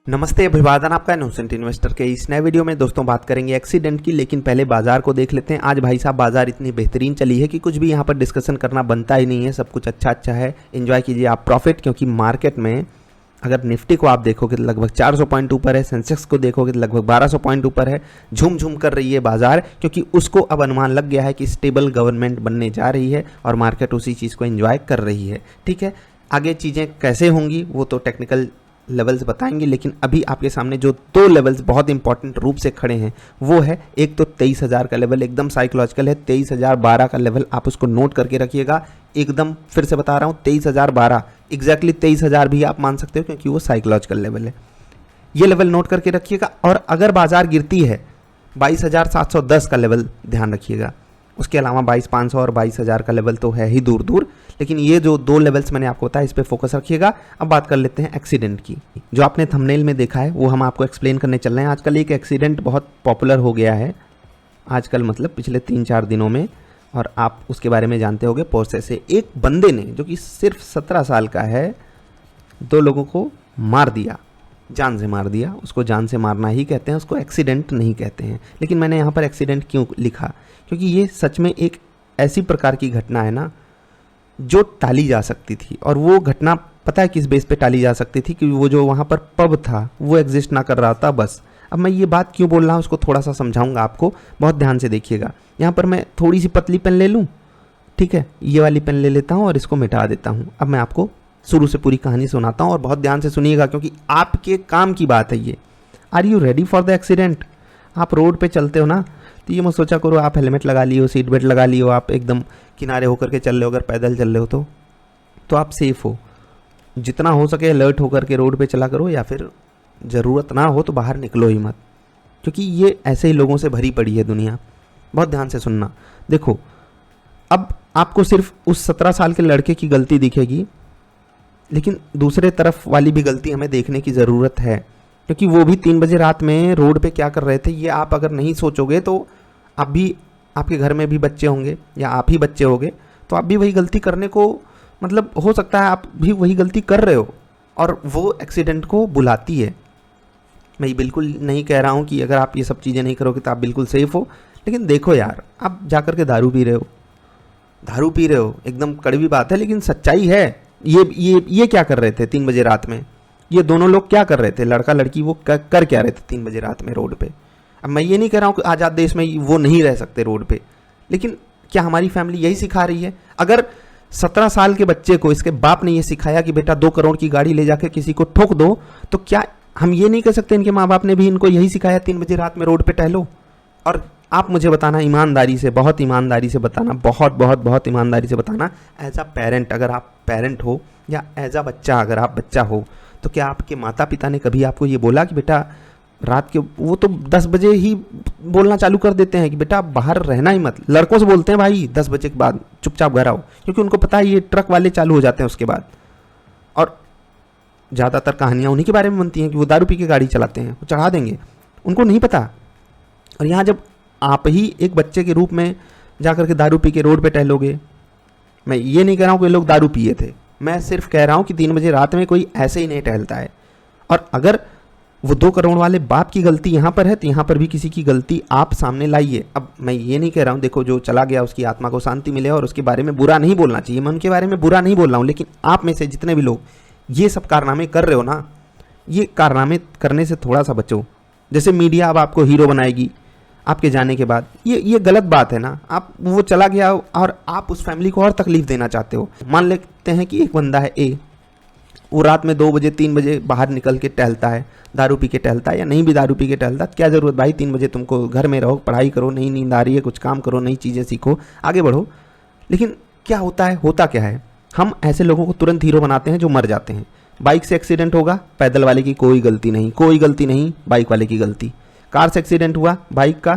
नमस्ते, अभिवादन आपका इनोसेंट इन्वेस्टर के इस नए वीडियो में दोस्तों बात करेंगे एक्सीडेंट की। लेकिन पहले बाजार को देख लेते हैं। आज भाई साहब बाजार इतनी बेहतरीन चली है कि कुछ भी यहाँ पर डिस्कशन करना बनता ही नहीं है। सब कुछ अच्छा है, एंजॉय कीजिए आप प्रॉफिट। क्योंकि मार्केट में अगर निफ्टी को आप देखोगे तो लगभग 400 पॉइंट ऊपर है, सेंसेक्स को देखोगे तो लगभग 1200 पॉइंट ऊपर है। झूम कर रही है बाजार, क्योंकि उसको अब अनुमान लग गया है कि स्टेबल गवर्नमेंट बनने जा रही है और मार्केट उसी चीज़ को एंजॉय कर रही है। ठीक है, आगे चीज़ें कैसे होंगी वो तो टेक्निकल लेवल्स बताएंगे। लेकिन अभी आपके सामने जो दो लेवल्स बहुत इंपॉर्टेंट रूप से खड़े हैं वो है, एक तो 23,000 का लेवल एकदम साइकोलॉजिकल है। 23,012 का लेवल आप उसको नोट करके रखिएगा। एकदम फिर से बता रहा हूँ, 23,012 एग्जैक्टली 23,000 भी आप मान सकते हो, क्योंकि वो साइकोलॉजिकल लेवल है। ये लेवल नोट करके रखिएगा। और अगर बाजार गिरती है 22,710 का लेवल ध्यान रखिएगा। उसके अलावा 22,500 और 22,000 का लेवल तो है ही दूर दूर, लेकिन ये जो दो लेवल्स मैंने आपको बताया इस पे फोकस रखिएगा। अब बात कर लेते हैं एक्सीडेंट की। जो आपने थंबनेल में देखा है वो हम आपको एक्सप्लेन करने चल रहे हैं। आजकल एक एक्सीडेंट बहुत पॉपुलर हो गया है, आजकल मतलब पिछले 3-4 दिनों में, और आप उसके बारे में जानते होंगे। पोर्से से एक बंदे ने, जो कि सिर्फ 17 साल का है, 2 लोगों को मार दिया, जान से मार दिया। उसको जान से मारना ही कहते हैं, उसको एक्सीडेंट नहीं कहते हैं। लेकिन मैंने यहाँ पर एक्सीडेंट क्यों लिखा, क्योंकि ये सच में एक ऐसी प्रकार की घटना है ना जो टाली जा सकती थी। और वो घटना पता है किस बेस पे टाली जा सकती थी? क्योंकि वो जो वहाँ पर पब था वो एग्जिस्ट ना कर रहा था बस। अब मैं ये बात क्यों बोल रहा हूँ उसको थोड़ा सा समझाऊंगा आपको, बहुत ध्यान से देखिएगा। यहाँ पर मैं थोड़ी सी पतली पेन ले लूँ, ठीक है, ये वाली पेन ले लेता हूँ और इसको मिटा देता हूँ। अब मैं आपको शुरू से पूरी कहानी सुनाता हूँ और बहुत ध्यान से सुनिएगा, क्योंकि आपके काम की बात है ये। Are you ready for the accident? आप रोड पे चलते हो ना, तो ये मत सोचा करो आप हेलमेट लगा लियो, सीट बेल्ट लगा लियो, आप एकदम किनारे होकर के चल रहे हो। अगर पैदल चल रहे हो तो आप सेफ हो। जितना हो सके अलर्ट होकर के रोड पे चला करो, या फिर ज़रूरत ना हो तो बाहर निकलो ही मत, क्योंकि ये ऐसे ही लोगों से भरी पड़ी है दुनिया। बहुत ध्यान से सुनना। देखो, अब आपको सिर्फ उस 17 साल के लड़के की गलती दिखेगी, लेकिन दूसरे तरफ वाली भी गलती हमें देखने की ज़रूरत है, क्योंकि वो भी 3 बजे रात में रोड पे क्या कर रहे थे ये आप अगर नहीं सोचोगे तो आप भी, आपके घर में भी बच्चे होंगे या आप ही बच्चे होंगे, तो आप भी वही गलती करने को, मतलब हो सकता है आप भी वही गलती कर रहे हो और वो एक्सीडेंट को बुलाती है। मैं ये बिल्कुल नहीं कह रहा हूँ कि अगर आप ये सब चीज़ें नहीं करोगे तो आप बिल्कुल सेफ़ हो, लेकिन देखो यार, आप जा कर के दारू पी रहे हो, एकदम कड़वी बात है लेकिन सच्चाई है। ये क्या कर रहे थे 3 बजे रात में? ये दोनों लोग क्या कर रहे थे, लड़का लड़की, वो कर क्या रहे थे 3 बजे रात में रोड पे? अब मैं ये नहीं कह रहा हूँ कि आज़ाद देश में वो नहीं रह सकते रोड पे, लेकिन क्या हमारी फैमिली यही सिखा रही है? अगर 17 साल के बच्चे को इसके बाप ने ये सिखाया कि बेटा 2 करोड़ की गाड़ी ले जाकर किसी को ठोक दो, तो क्या हम ये नहीं कह सकते इनके माँ बाप ने भी इनको यही सिखाया 3 बजे रात में रोड पे टहलो? और आप मुझे बताना ईमानदारी से, बहुत ईमानदारी से बताना, बहुत ईमानदारी से बताना, एज अ पेरेंट, अगर आप पेरेंट हो, या एज अ बच्चा अगर आप बच्चा हो, तो क्या आपके माता पिता ने कभी आपको ये बोला कि बेटा रात के, वो तो 10 बजे ही बोलना चालू कर देते हैं कि बेटा बाहर रहना ही मत। लड़कों से बोलते हैं भाई 10 बजे के बाद चुपचाप घर आओ, क्योंकि उनको पता है ये ट्रक वाले चालू हो जाते हैं उसके बाद। और ज़्यादातर कहानियाँ उन्हीं के बारे में बनती हैं कि वो दारू पी के गाड़ी चलाते हैं, वो चढ़ा देंगे, उनको नहीं पता। और यहाँ जब आप ही एक बच्चे के रूप में जा कर के दारू पी के रोड पे टहलोगे, मैं ये नहीं कह रहा हूँ कि लोग दारू पिए थे, मैं सिर्फ कह रहा हूँ कि 3 बजे रात में कोई ऐसे ही नहीं टहलता है। और अगर वो 2 करोड़ वाले बाप की गलती यहाँ पर है, तो यहाँ पर भी किसी की गलती आप सामने लाइए। अब मैं ये नहीं कह रहा हूँ, देखो जो चला गया उसकी आत्मा को शांति मिले और उसके बारे में बुरा नहीं बोलना चाहिए, मैं उनके बारे में बुरा नहीं बोल रहा हूँ, लेकिन आप में से जितने भी लोग ये सब कारनामे कर रहे हो ना, ये कारनामे करने से थोड़ा सा बचो। जैसे मीडिया अब आपको हीरो बनाएगी आपके जाने के बाद, ये गलत बात है ना। आप, वो चला गया और आप उस फैमिली को और तकलीफ देना चाहते हो। मान लेते हैं कि एक बंदा है ए, वो रात में 2 बजे 3 बजे बाहर निकल के टहलता है, दारू पी के टहलता है, या नहीं भी दारू पी के टहलता, क्या ज़रूरत भाई 3 बजे? तुमको घर में रहो, पढ़ाई करो, नई नींद आ रही है, कुछ काम करो, नई चीज़ें सीखो, आगे बढ़ो। लेकिन क्या होता है, होता क्या है, हम ऐसे लोगों को तुरंत हीरो बनाते हैं जो मर जाते हैं। बाइक से एक्सीडेंट होगा, पैदल वाले की कोई गलती नहीं, बाइक वाले की गलती। कार से एक्सीडेंट हुआ बाइक का,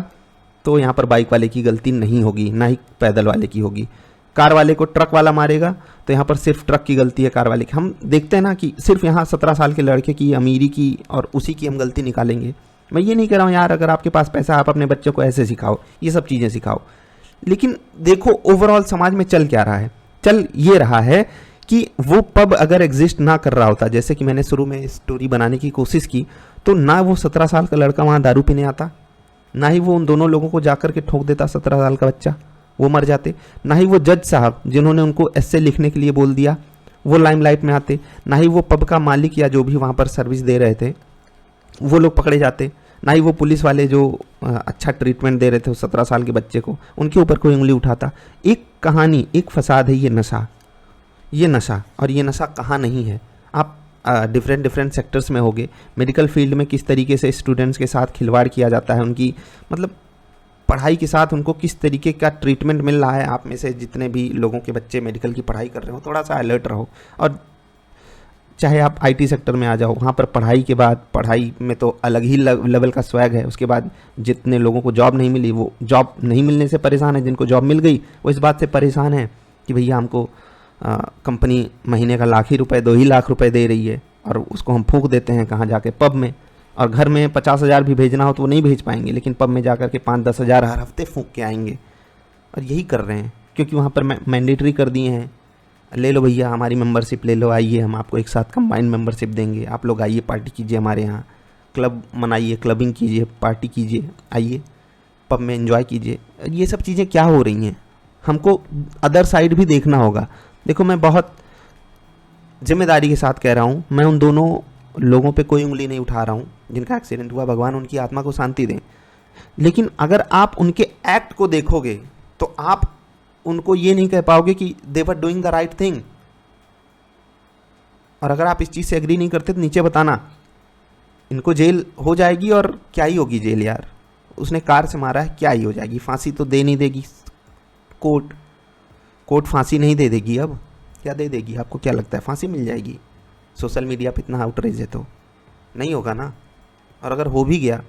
तो यहाँ पर बाइक वाले की गलती नहीं होगी, ना ही पैदल वाले की होगी। कार वाले को ट्रक वाला मारेगा तो यहाँ पर सिर्फ ट्रक की गलती है, कार वाले की। हम देखते हैं ना कि सिर्फ यहाँ 17 साल के लड़के की अमीरी की और उसी की हम गलती निकालेंगे। मैं ये नहीं कह रहा हूँ यार, अगर आपके पास पैसा आप अपने बच्चों को ऐसे सिखाओ, ये सब चीज़ें सिखाओ, लेकिन देखो ओवरऑल समाज में चल क्या रहा है। चल ये रहा है कि वो पब अगर एग्जिस्ट ना कर रहा होता, जैसे कि मैंने शुरू में स्टोरी बनाने की कोशिश की, तो ना वो 17 साल का लड़का वहाँ दारू पीने आता, ना ही वो उन दोनों लोगों को जाकर के ठोक देता 17 साल का बच्चा, वो मर जाते, ना ही वो जज साहब जिन्होंने उनको एस्से लिखने के लिए बोल दिया वो लाइमलाइट में आते, ना ही वो पब का मालिक या जो भी वहाँ पर सर्विस दे रहे थे वो लोग पकड़े जाते, ना ही वो पुलिस वाले जो अच्छा ट्रीटमेंट दे रहे थे उस 17 साल के बच्चे को, उनके ऊपर कोई उंगली उठाता। एक कहानी, एक फसाद है ये नशा, और ये नशा कहाँ नहीं है। आप डिफरेंट सेक्टर्स में होगे, मेडिकल फील्ड में किस तरीके से स्टूडेंट्स के साथ खिलवाड़ किया जाता है, उनकी मतलब पढ़ाई के साथ उनको किस तरीके का ट्रीटमेंट मिल रहा है। आप में से जितने भी लोगों के बच्चे मेडिकल की पढ़ाई कर रहे हो, थोड़ा सा अलर्ट रहो। और चाहे आप आईटी सेक्टर में आ जाओ, वहाँ पर पढ़ाई के बाद, पढ़ाई में तो अलग ही लेवल का स्वैग है, उसके बाद जितने लोगों को जॉब नहीं मिली वो जॉब नहीं मिलने से परेशान है, जिनको जॉब मिल गई वो इस बात से परेशान है कि भैया हमको कंपनी महीने का लाख ही रुपए, 2 ही लाख रुपए दे रही है और उसको हम फूंक देते हैं कहाँ जाके, पब में। और घर में 50,000 भी भेजना हो तो वो नहीं भेज पाएंगे, लेकिन पब में जाकर के 5-10 हज़ार हर हफ्ते फूंक के आएंगे। और यही कर रहे हैं क्योंकि वहाँ पर मैंडेटरी कर दिए हैं, ले लो भैया हमारी मेंबरशिप ले लो, आइए हम आपको एक साथ कंबाइंड मेंबरशिप देंगे, आप लोग आइए पार्टी कीजिए हमारे यहाँ, क्लब मनाइए, क्लबिंग कीजिए, पार्टी कीजिए, आइए पब में एंजॉय कीजिए। ये सब चीज़ें क्या हो रही हैं, हमको अदर साइड भी देखना होगा। देखो मैं बहुत जिम्मेदारी के साथ कह रहा हूँ, मैं उन दोनों लोगों पे कोई उंगली नहीं उठा रहा हूँ जिनका एक्सीडेंट हुआ, भगवान उनकी आत्मा को शांति दें। लेकिन अगर आप उनके एक्ट को देखोगे तो आप उनको ये नहीं कह पाओगे कि they were doing the right thing. और अगर आप इस चीज़ से एग्री नहीं करते तो नीचे बताना, इनको जेल हो जाएगी। और क्या ही होगी जेल यार, उसने कार से मारा है, क्या ही हो जाएगी, फांसी तो दे नहीं देगी कोर्ट फांसी नहीं दे देगी। अब क्या दे देगी, आपको क्या लगता है फांसी मिल जाएगी? सोशल मीडिया पे इतना आउटरीच है तो नहीं होगा ना। और अगर हो भी गया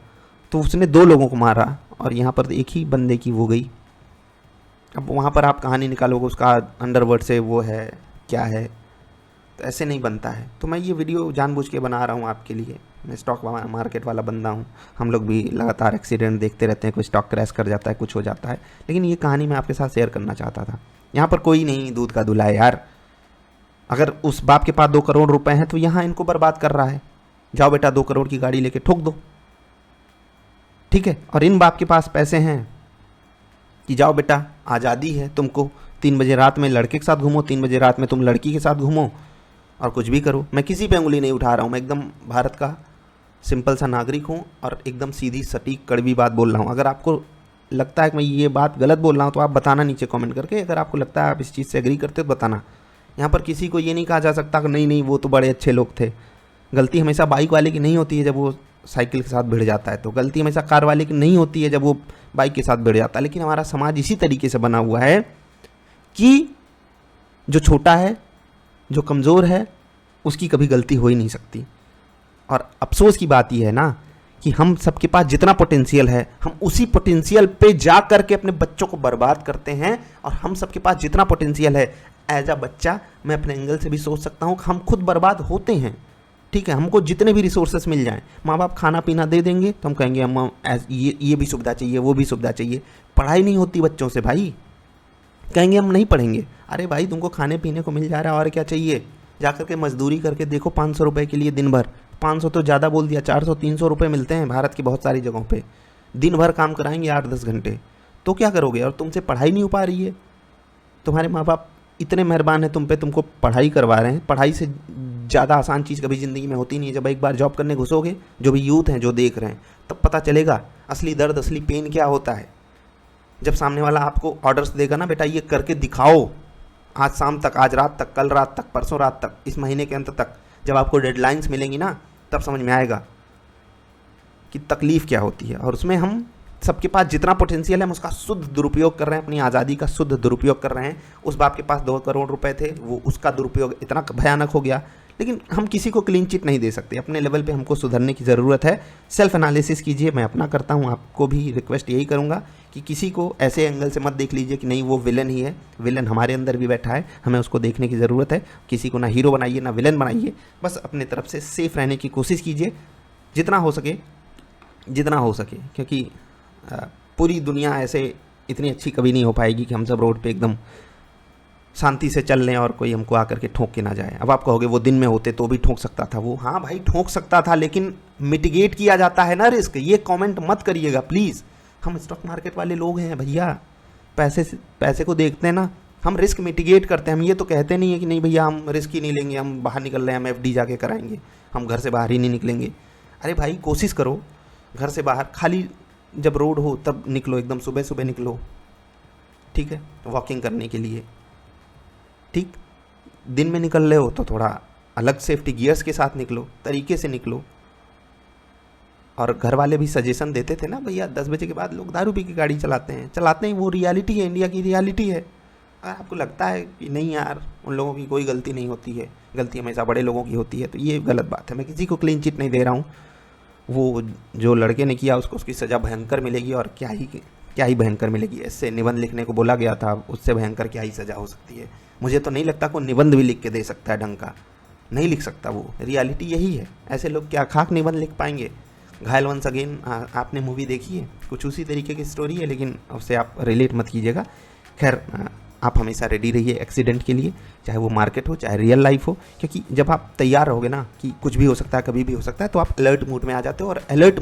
तो उसने 2 लोगों को मारा और यहाँ पर एक ही बंदे की वो गई। अब वहाँ पर आप कहानी निकालोगे उसका अंडरवर्ल्ड से वो है क्या है, तो ऐसे नहीं बनता है। तो मैं ये वीडियो जानबूझ के बना रहा हूँ आपके लिए, मैं स्टॉक मार्केट वाला बंदा हूँ, हम लोग भी लगातार एक्सीडेंट देखते रहते हैं, कोई स्टॉक क्रैश कर जाता है, कुछ हो जाता है, लेकिन ये कहानी मैं आपके साथ शेयर करना चाहता था। यहाँ पर कोई नहीं दूध का दूल्हा है यार। अगर उस बाप के पास 2 करोड़ रुपए हैं तो यहाँ इनको बर्बाद कर रहा है, जाओ बेटा 2 करोड़ की गाड़ी लेके ठोक दो, ठीक है। और इन बाप के पास पैसे हैं कि जाओ बेटा आज़ादी है तुमको, 3 बजे रात में लड़के के साथ घूमो, 3 बजे रात में तुम लड़की के साथ घूमो और कुछ भी करो। मैं किसी पे उंगली नहीं उठा रहा हूँ, मैं एकदम भारत का सिंपल सा नागरिक हूँ और एकदम सीधी सटीक कड़वी बात बोल रहा हूँ। अगर आपको लगता है कि मैं ये बात गलत बोल रहा हूँ तो आप बताना नीचे कमेंट करके, अगर आपको लगता है आप इस चीज़ से एग्री करते हो तो बताना। यहाँ पर किसी को ये नहीं कहा जा सकता कि नहीं वो तो बड़े अच्छे लोग थे। गलती हमेशा बाइक वाले की नहीं होती है जब वो साइकिल के साथ भिड़ जाता है, तो गलती हमेशा कार वाले की नहीं होती है जब वो बाइक के साथ भिड़ जाता है। लेकिन हमारा समाज इसी तरीके से बना हुआ है कि जो छोटा है, जो कमज़ोर है, उसकी कभी गलती हो ही नहीं सकती। और अफसोस की बात यह है ना कि हम सबके पास जितना पोटेंशियल है हम उसी पोटेंशियल पे जा करके अपने बच्चों को बर्बाद करते हैं। और हम सबके पास जितना पोटेंशियल है एज अ बच्चा, मैं अपने एंगल से भी सोच सकता हूँ कि हम खुद बर्बाद होते हैं, ठीक है। हमको जितने भी रिसोर्सेस मिल जाएं, माँ बाप खाना पीना दे देंगे तो हम कहेंगे हम ये भी सुविधा चाहिए, वो भी सुविधा चाहिए। पढ़ाई नहीं होती बच्चों से भाई, कहेंगे हम नहीं पढ़ेंगे। अरे भाई तुमको खाने पीने को मिल जा रहा है और क्या चाहिए, जाकर के मजदूरी करके देखो 500 रुपये के लिए दिन भर, 500 तो ज़्यादा बोल दिया, 400-300 रुपये मिलते हैं भारत की बहुत सारी जगहों पे। दिन भर काम कराएंगे 8-10 घंटे, तो क्या करोगे? और तुमसे पढ़ाई नहीं हो पा रही है, तुम्हारे माँ बाप इतने मेहरबान हैं तुम पे, तुमको पढ़ाई करवा रहे हैं। पढ़ाई से ज़्यादा आसान चीज़ कभी ज़िंदगी में होती नहीं है। जब एक बार जॉब करने घुसोगे, जो भी यूथ हैं जो देख रहे हैं, तब पता चलेगा असली दर्द, असली पेन क्या होता है। जब सामने वाला आपको ऑर्डर्स देगा ना, बेटा ये करके दिखाओ आज शाम तक, आज रात तक, कल रात तक, परसों रात तक, इस महीने के अंत तक, जब आपको डेडलाइंस मिलेंगी ना, तब समझ में आएगा कि तकलीफ़ क्या होती है। और उसमें हम सबके पास जितना पोटेंशियल है हम उसका शुद्ध दुरुपयोग कर रहे हैं, अपनी आज़ादी का शुद्ध दुरुपयोग कर रहे हैं। उस बाप के पास 2 करोड़ रुपए थे, वो उसका दुरुपयोग इतना भयानक हो गया। लेकिन हम किसी को क्लीन चिट नहीं दे सकते, अपने लेवल पे हमको सुधरने की ज़रूरत है। सेल्फ एनालिसिस कीजिए, मैं अपना करता हूँ, आपको भी रिक्वेस्ट यही करूँगा कि किसी को ऐसे एंगल से मत देख लीजिए कि नहीं वो विलन ही है। विलन हमारे अंदर भी बैठा है, हमें उसको देखने की ज़रूरत है। किसी को ना हीरो बनाइए ना विलन बनाइए, बस अपने तरफ से सेफ रहने की कोशिश कीजिए जितना हो सके, क्योंकि पूरी दुनिया ऐसे इतनी अच्छी कभी नहीं हो पाएगी कि हम सब रोड पे एकदम शांति से चल लें और कोई हमको आकर के ठोक के ना जाए। अब आप कहोगे वो दिन में होते तो भी ठोक सकता था वो, हाँ भाई ठोक सकता था, लेकिन मिटिगेट किया जाता है ना रिस्क। ये कमेंट मत करिएगा प्लीज़। हम स्टॉक मार्केट वाले लोग हैं भैया, पैसे को देखते हैं ना, हम रिस्क मिटिगेट करते हैं। हम ये तो कहते नहीं है कि नहीं भैया हम रिस्क ही नहीं लेंगे, हम बाहर निकल रहे हैं हम एफडी जाके कराएंगे, हम घर से बाहर ही नहीं निकलेंगे। अरे भाई कोशिश करो घर से बाहर, खाली जब रोड हो तब निकलो, एकदम सुबह सुबह निकलो, ठीक है, वॉकिंग करने के लिए। ठीक, दिन में निकल रहे हो तो थोड़ा अलग सेफ्टी गियर्स के साथ निकलो, तरीके से निकलो। और घर वाले भी सजेशन देते थे ना भैया 10 बजे के बाद लोग दारू पी के गाड़ी चलाते हैं, वो रियलिटी है, इंडिया की रियलिटी है। आपको लगता है कि नहीं यार उन लोगों की कोई गलती नहीं होती है, गलती हमेशा बड़े लोगों की होती है, तो ये गलत बात है। मैं किसी को क्लीन चिट नहीं दे रहा हूँ, वो जो लड़के ने किया उसको उसकी सज़ा भयंकर मिलेगी, और क्या ही भयंकर मिलेगी। इससे निबंध लिखने को बोला गया था, उससे भयंकर क्या ही सज़ा हो सकती है। मुझे तो नहीं लगता कोई निबंध भी लिख के दे सकता है ढंग का, नहीं लिख सकता। वो रियलिटी यही है। ऐसे लोग क्या खाक निबंध लिख पाएंगे। घायल वंस अगेन आपने मूवी देखी है, कुछ उसी तरीके की स्टोरी है, लेकिन उससे आप रिलेट मत कीजिएगा। खैर आप हमेशा रेडी रहिए एक्सीडेंट के लिए, चाहे वो मार्केट हो चाहे रियल लाइफ हो, क्योंकि जब आप तैयार रहोगे ना कि कुछ भी हो सकता है, कभी भी हो सकता है, तो आप अलर्ट मोड में आ जाते हो। और अलर्ट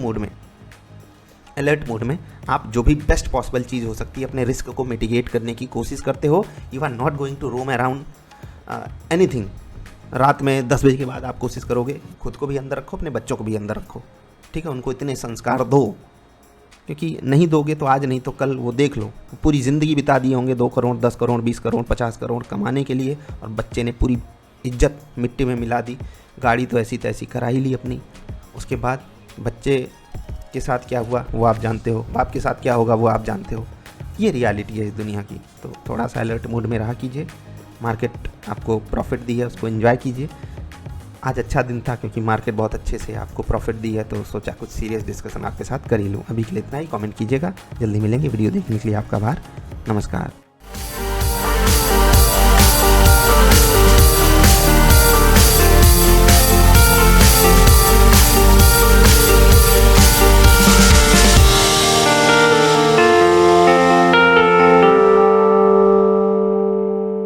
मोड में आप जो भी बेस्ट पॉसिबल चीज़ हो सकती है अपने रिस्क को मिटिगेट करने की कोशिश करते हो। You are not going to roam around anything. रात में 10 बजे के बाद आप कोशिश करोगे, खुद को भी अंदर रखो, अपने बच्चों को भी अंदर रखो, ठीक है। उनको इतने संस्कार दो, क्योंकि नहीं दोगे तो आज नहीं तो कल वो देख लो पूरी ज़िंदगी बिता दिए होंगे 2 करोड़ 10 करोड़ 20 करोड़ 50 करोड़ कमाने के लिए, और बच्चे ने पूरी इज्जत मिट्टी में मिला दी, गाड़ी तो ऐसी तैसी करा ही ली अपनी। उसके बाद बच्चे के साथ क्या हुआ वो आप जानते हो, बाप के साथ क्या होगा वो आप जानते हो। ये रियलिटी है इस दुनिया की। तो थोड़ा सा अलर्ट मोड में रहा कीजिए। मार्केट आपको प्रॉफिट दी है, उसको एंजॉय कीजिए। आज अच्छा दिन था क्योंकि मार्केट बहुत अच्छे से आपको प्रॉफिट दी है, तो सोचा कुछ सीरियस डिस्कशन आपके साथ कर ही लूँ। अभी के लिए इतना ही। कमेंट कीजिएगा, जल्दी मिलेंगे। वीडियो देखने के लिए आपका आभार, नमस्कार।